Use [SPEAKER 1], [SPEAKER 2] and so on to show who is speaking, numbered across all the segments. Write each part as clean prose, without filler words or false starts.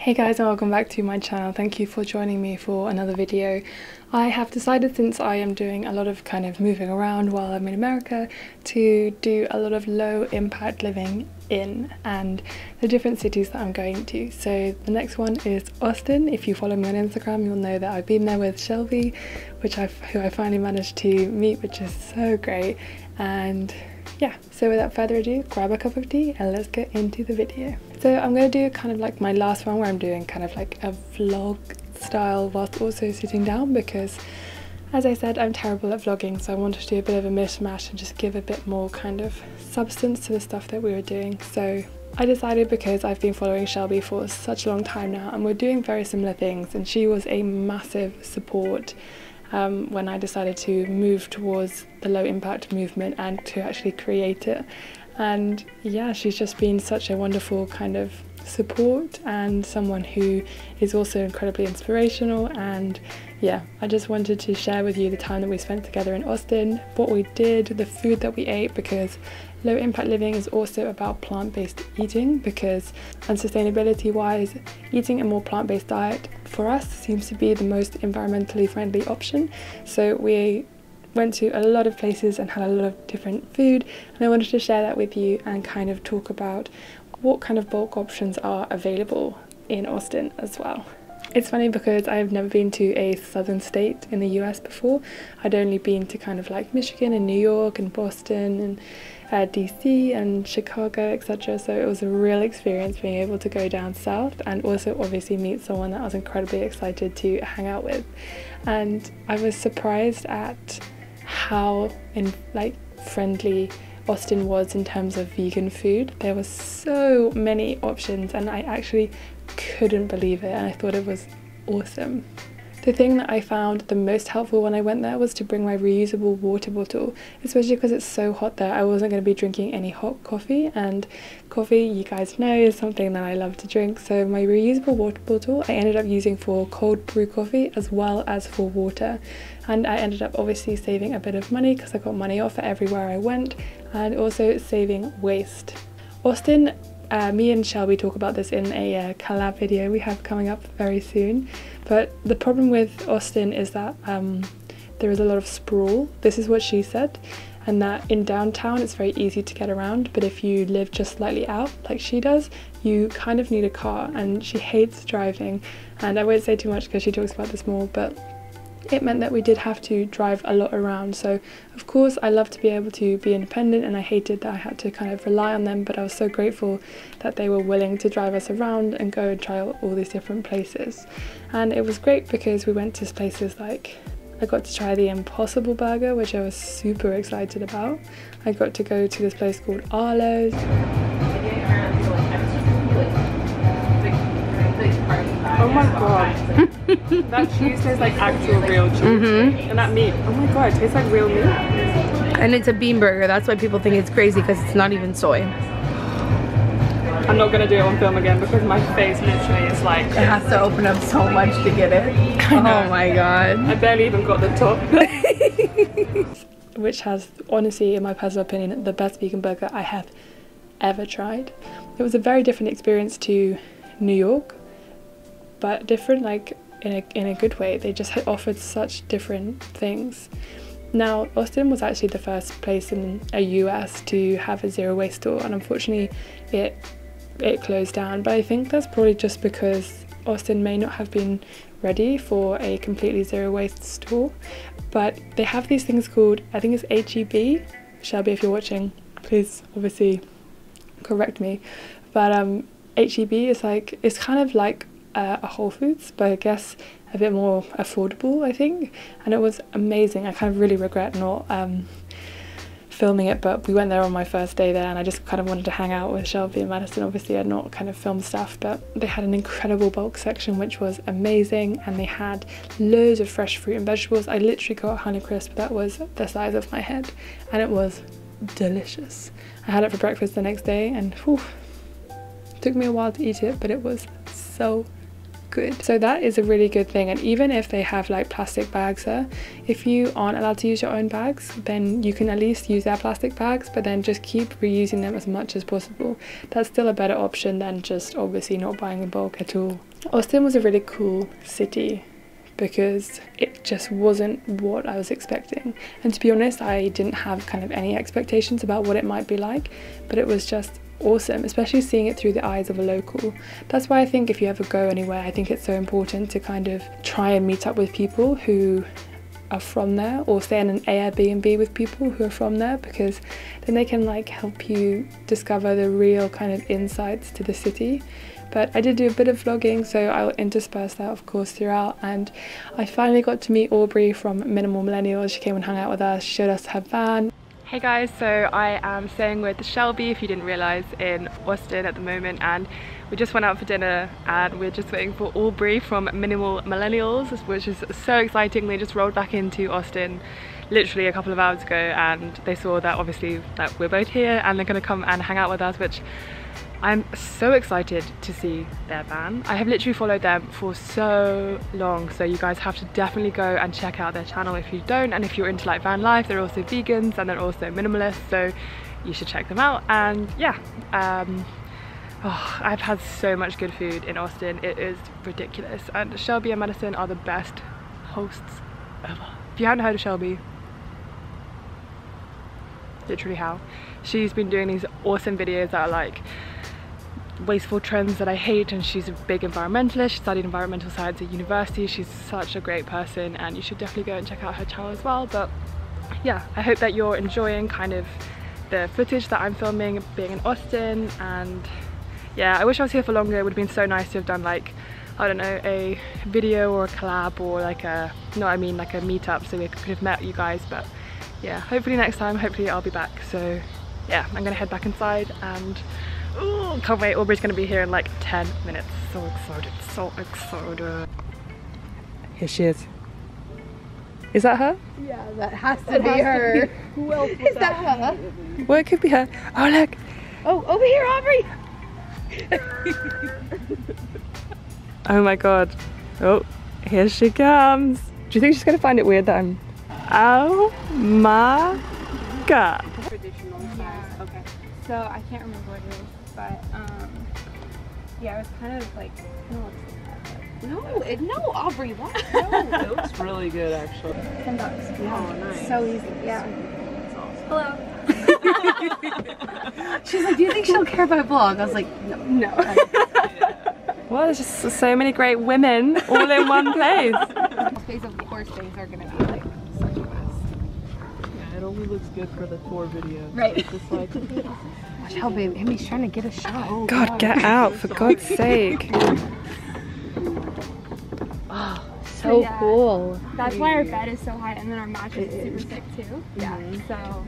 [SPEAKER 1] Hey guys, and welcome back to my channel. Thank you for joining me for another video. I have decided, since I am doing a lot of kind of moving around while I'm in America, to do a lot of low impact living in and the different cities that I'm going to. So the next one is Austin. If you follow me on Instagram, you'll know that I've been there with Shelby, who I finally managed to meet, which is so great. And yeah, so without further ado, grab a cup of tea and let's get into the video. So I'm going to do kind of like my last one where I'm doing kind of like a vlog style whilst also sitting down, because as I said, I'm terrible at vlogging, so I wanted to do a bit of a mishmash and just give a bit more kind of substance to the stuff that we were doing. So I decided, because I've been following Shelby for such a long time now and we're doing very similar things, and she was a massive support when I decided to move towards the low impact movement and to actually create it. And yeah, she's just been such a wonderful kind of support and someone who is also incredibly inspirational. And yeah, I just wanted to share with you the time that we spent together in Austin, what we did, the food that we ate, because low impact living is also about plant-based eating, and sustainability wise, eating a more plant-based diet for us seems to be the most environmentally friendly option. So we went to a lot of places and had a lot of different food, and I wanted to share that with you and kind of talk about what kind of bulk options are available in Austin as well. It's funny because I've never been to a southern state in the US before. I'd only been to kind of like Michigan and New York and Boston and DC and Chicago, etc. So it was a real experience being able to go down south and also obviously meet someone that I was incredibly excited to hang out with. And I was surprised at how friendly Austin was in terms of vegan food. There were so many options and I actually couldn't believe it, and I thought it was awesome. The thing that I found the most helpful when I went there was to bring my reusable water bottle, especially because it's so hot there. I wasn't going to be drinking any hot coffee, and coffee, you guys know, is something that I love to drink. So my reusable water bottle I ended up using for cold brew coffee as well as for water, and I ended up obviously saving a bit of money because I got money off everywhere I went, and also saving waste. Austin, me and Shelby talk about this in a collab video we have coming up very soon, but the problem with Austin is that there is a lot of sprawl. This is what she said, and that in downtown it's very easy to get around, but if you live just slightly out like she does, you kind of need a car, and she hates driving. And I won't say too much because she talks about this more, but it meant that we did have to drive a lot around. So of course I love to be able to be independent, and I hated that I had to kind of rely on them, but I was so grateful that they were willing to drive us around and go and try out all these different places. And it was great because we went to places like, I got to try the Impossible Burger, which I was super excited about. I got to go to this place called Arlo's. Oh my god, that cheese tastes like actual real cheese. And that meat, oh my god, it tastes like real meat.
[SPEAKER 2] And it's a bean burger, that's why people think it's crazy, because it's not even soy.
[SPEAKER 1] I'm not gonna do it on film again because my face literally is like,
[SPEAKER 2] it has to open up so much to get it. Oh my god.
[SPEAKER 1] I barely even got the top. Which has, honestly, in my personal opinion, the best vegan burger I have ever tried. It was a very different experience to New York, but different like in a good way. They just had offered such different things. Now Austin was actually the first place in a US to have a zero waste store, and unfortunately it closed down, but I think that's probably just because Austin may not have been ready for a completely zero waste store. But they have these things called, I think it's HEB. Shelby, if you're watching, please obviously correct me, but HEB is like, it's kind of like a Whole Foods, but I guess a bit more affordable, I think. And it was amazing. I kind of really regret not filming it, but we went there on my first day there, and I just kind of wanted to hang out with Shelby and Madison. Obviously I'd not kind of filmed stuff, but they had an incredible bulk section which was amazing, and they had loads of fresh fruit and vegetables. I literally got a Honeycrisp that was the size of my head, and it was delicious. I had it for breakfast the next day, and whew, it took me a while to eat it, but it was so good. So that is a really good thing. And even if they have like plastic bags there, if you aren't allowed to use your own bags, then you can at least use their plastic bags, but then just keep reusing them as much as possible. That's still a better option than just obviously not buying in bulk at all. Austin was a really cool city because it just wasn't what I was expecting. And to be honest, I didn't have kind of any expectations about what it might be like, but it was just awesome, especially seeing it through the eyes of a local. That's why I think if you ever go anywhere, I think it's so important to kind of try and meet up with people who are from there, or stay in an Airbnb with people who are from there, because then they can like help you discover the real kind of insights to the city. But I did do a bit of vlogging, so I'll intersperse that of course throughout. And I finally got to meet Aubrey from Millennials. She came and hung out with us, showed us her van. Hey guys, so I am staying with Shelby, if you didn't realise, in Austin at the moment, and we just went out for dinner and we're just waiting for Aubrey from Millennials, which is so exciting. They just rolled back into Austin literally a couple of hours ago, and they saw that obviously that we're both here and they're going to come and hang out with us, which I'm so excited to see their van. I have literally followed them for so long, so you guys have to definitely go and check out their channel if you don't. And if you're into like van life, they're also vegans and they're also minimalist, so you should check them out. And yeah, I've had so much good food in Austin, it is ridiculous. And Shelby and Madison are the best hosts ever. If you haven't heard of Shelby, literally how? She's been doing these awesome videos that are like wasteful trends that I hate, and she's a big environmentalist. She studied environmental science at university. She's such a great person, and you should definitely go and check out her channel as well. But yeah, I hope that you're enjoying kind of the footage that I'm filming being in Austin. And yeah, I wish I was here for longer. It would have been so nice to have done like, I don't know, a video or a collab, or like a, like a meetup, so we could have met you guys. But yeah, hopefully next time, hopefully I'll be back. So yeah, I'm gonna head back inside, and ooh, can't wait. Aubrey's gonna be here in like 10 minutes. So excited, so excited. Here she is. Is that her?
[SPEAKER 2] Yeah, that has to be her. Who else is that her?
[SPEAKER 1] Well, it could be her. Oh look!
[SPEAKER 2] Oh, over here, Aubrey!
[SPEAKER 1] Oh my god. Oh, here she comes. Do you think she's gonna find it weird that I'm... Oh my god.
[SPEAKER 3] Traditional size. Okay. So I can't remember what it is, but yeah, it was kind of like no, Aubrey, what? No.
[SPEAKER 4] It looks really good actually.
[SPEAKER 3] $10. Yeah.
[SPEAKER 4] Oh, nice.
[SPEAKER 3] So easy. Yeah.
[SPEAKER 4] Awesome.
[SPEAKER 3] Hello.
[SPEAKER 2] She's like, do you think she'll care if I vlog? I was like, no.
[SPEAKER 1] Well, there's just so many great women all in one place.
[SPEAKER 3] Space, of course, things are gonna be like such a mess.
[SPEAKER 4] Yeah, it only looks good for the tour video.
[SPEAKER 3] Right.
[SPEAKER 4] It's just like,
[SPEAKER 2] Watch out, babe. Emmy's trying to get a shot.
[SPEAKER 4] oh
[SPEAKER 1] God, get out, for God's sake.
[SPEAKER 2] Oh, so
[SPEAKER 3] Yeah.
[SPEAKER 2] cool.
[SPEAKER 3] That's why our bed is so high, and then our mattress is super thick too. Yeah. So.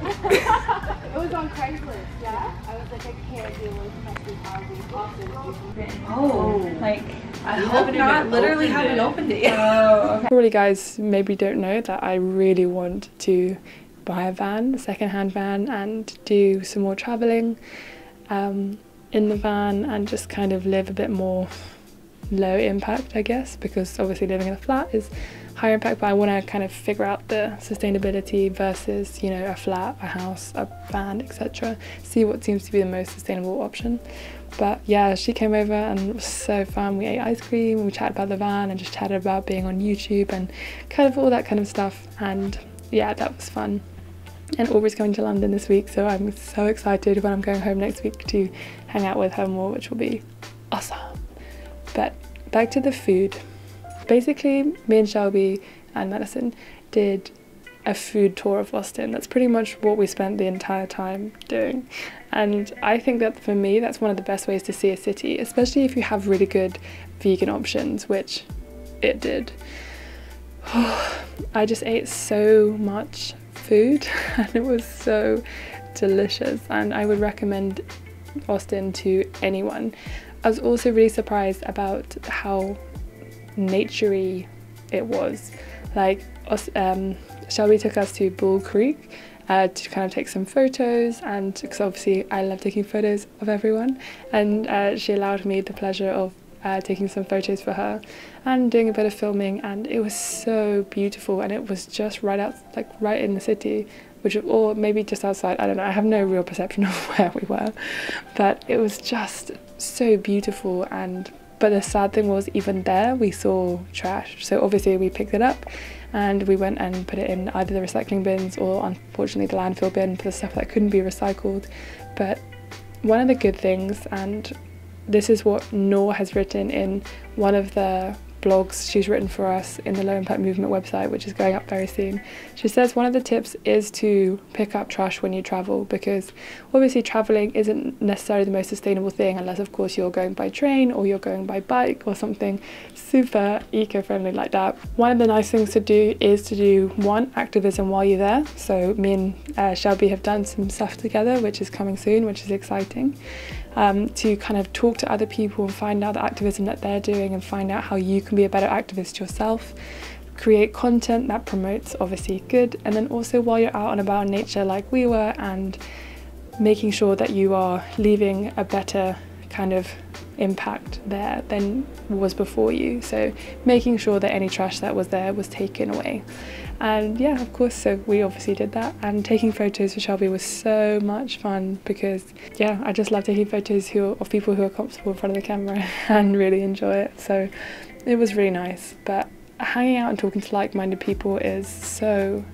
[SPEAKER 3] It was on Craigslist, yeah? I was like, I can't deal with custom
[SPEAKER 2] Oh,
[SPEAKER 3] like,
[SPEAKER 2] I hope not. Literally haven't opened it yet.
[SPEAKER 3] oh, okay.
[SPEAKER 1] Probably guys maybe don't know that I really want to buy a van, a second-hand van, and do some more traveling in the van, and just kind of live a bit more low impact, I guess, because obviously living in a flat is higher impact, but I want to kind of figure out the sustainability versus, you know, a flat, a house, a van, etc. See what seems to be the most sustainable option. But yeah, she came over and it was so fun. We ate ice cream, we chatted about the van and just chatted about being on YouTube and kind of all that kind of stuff. And yeah, that was fun. And Aubrey's going to London this week, so I'm so excited when I'm going home next week to hang out with her more, which will be awesome. But back to the food. Basically, me and Shelby and Madison did a food tour of Austin. That's pretty much what we spent the entire time doing. And I think that for me, that's one of the best ways to see a city, especially if you have really good vegan options, which it did. I just ate so much food and it was so delicious, and I would recommend Austin to anyone. I was also really surprised about how naturey it was. Like Shelby took us to Bull Creek, to kind of take some photos, and because obviously I love taking photos of everyone, and she allowed me the pleasure of taking some photos for her and doing a bit of filming, and it was so beautiful, and it was just right out, like right in the city, or maybe just outside, I don't know, I have no real perception of where we were, but it was just so beautiful. But the sad thing was, even there we saw trash, so obviously we picked it up and we went and put it in either the recycling bins or unfortunately the landfill bin for the stuff that couldn't be recycled. But one of the good things, and this is what Noor has written in one of the blogs she's written for us in the Low Impact Movement website, which is going up very soon. She says one of the tips is to pick up trash when you travel, because obviously traveling isn't necessarily the most sustainable thing unless of course you're going by train or you're going by bike or something super eco-friendly like that. One of the nice things to do is to do activism while you're there. So me and Shelby have done some stuff together, which is coming soon, which is exciting. To kind of talk to other people and find out the activism that they're doing and find out how you can be a better activist yourself, create content that promotes obviously good, and then also while you're out and about in nature like we were, and making sure that you are leaving a better kind of impact there than was before you. So making sure that any trash that was there was taken away. And yeah, of course, so we obviously did that, and taking photos for Shelby was so much fun because yeah, I just love taking photos of people who are comfortable in front of the camera and really enjoy it. So it was really nice. But hanging out and talking to like-minded people is so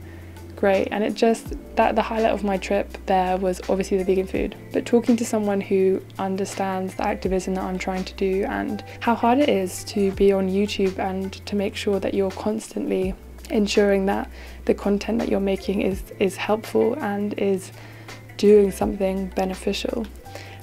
[SPEAKER 1] great, and it just, that the highlight of my trip there was obviously the vegan food, but talking to someone who understands the activism that I'm trying to do and how hard it is to be on YouTube and to make sure that you're constantly ensuring that the content that you're making is helpful and is doing something beneficial.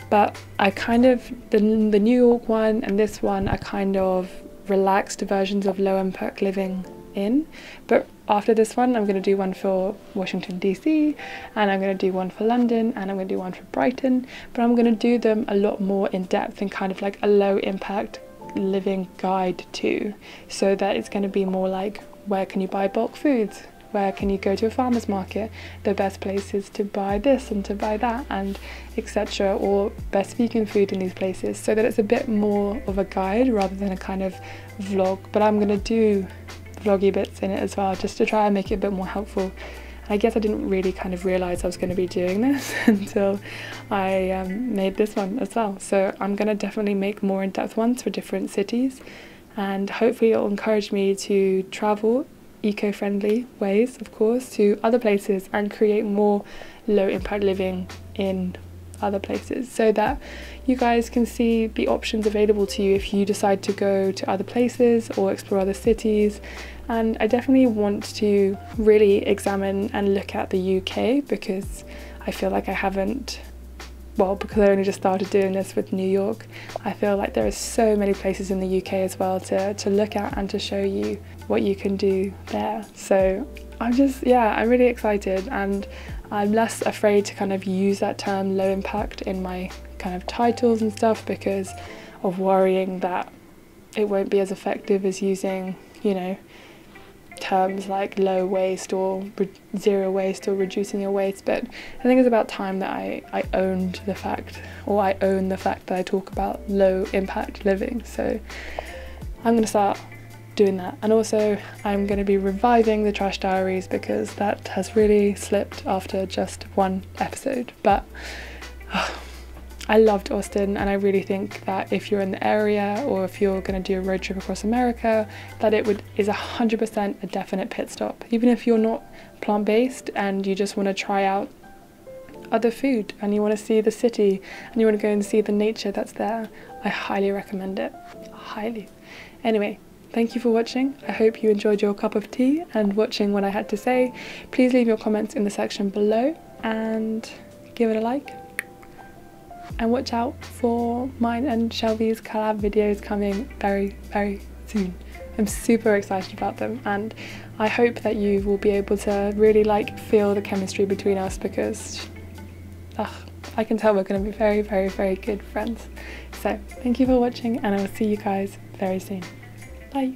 [SPEAKER 1] But I kind of, the New York one and this one are kind of relaxed versions of low impact living in, but after this one I'm going to do one for Washington DC, and I'm going to do one for London, and I'm going to do one for Brighton, but I'm going to do them a lot more in depth and kind of like a low impact living guide too, so that it's going to be more like, where can you buy bulk foods, where can you go to a farmer's market, the best places to buy this and to buy that, and etc., or best vegan food in these places, so that it's a bit more of a guide rather than a kind of vlog. But I'm going to do vloggy bits in it as well, just to try and make it a bit more helpful. And I guess I didn't really kind of realise I was going to be doing this until I made this one as well. So I'm going to definitely make more in-depth ones for different cities, and hopefully it'll encourage me to travel eco-friendly ways, of course, to other places and create more low impact living in other places, so that you guys can see the options available to you if you decide to go to other places or explore other cities. And I definitely want to really examine and look at the UK, because I feel like I haven't, well, because I only just started doing this with New York, I feel like there are so many places in the UK as well to look at and to show you what you can do there. So I'm really excited, and I'm less afraid to kind of use that term low impact in my kind of titles and stuff, because of worrying that it won't be as effective as using, you know, terms like low waste or zero waste or reducing your waste. But I think it's about time that I owned the fact, or I own the fact that I talk about low impact living. So I'm going to start doing that. And also I'm going to be reviving the Trash Diaries, because that has really slipped after just one episode. But I loved Austin, and I really think that if you're in the area, or if you're going to do a road trip across America, that is 100% a definite pit stop. Even if you're not plant-based and you just want to try out other food and you want to see the city and you want to go and see the nature that's there, I highly recommend it. Highly. Anyway, thank you for watching. I hope you enjoyed your cup of tea and watching what I had to say. Please leave your comments in the section below and give it a like. And watch out for mine and Shelby's collab videos coming very, very soon. I'm super excited about them, and I hope that you will be able to really feel the chemistry between us, because I can tell we're going to be very, very, very good friends. So thank you for watching, and I will see you guys very soon. Bye.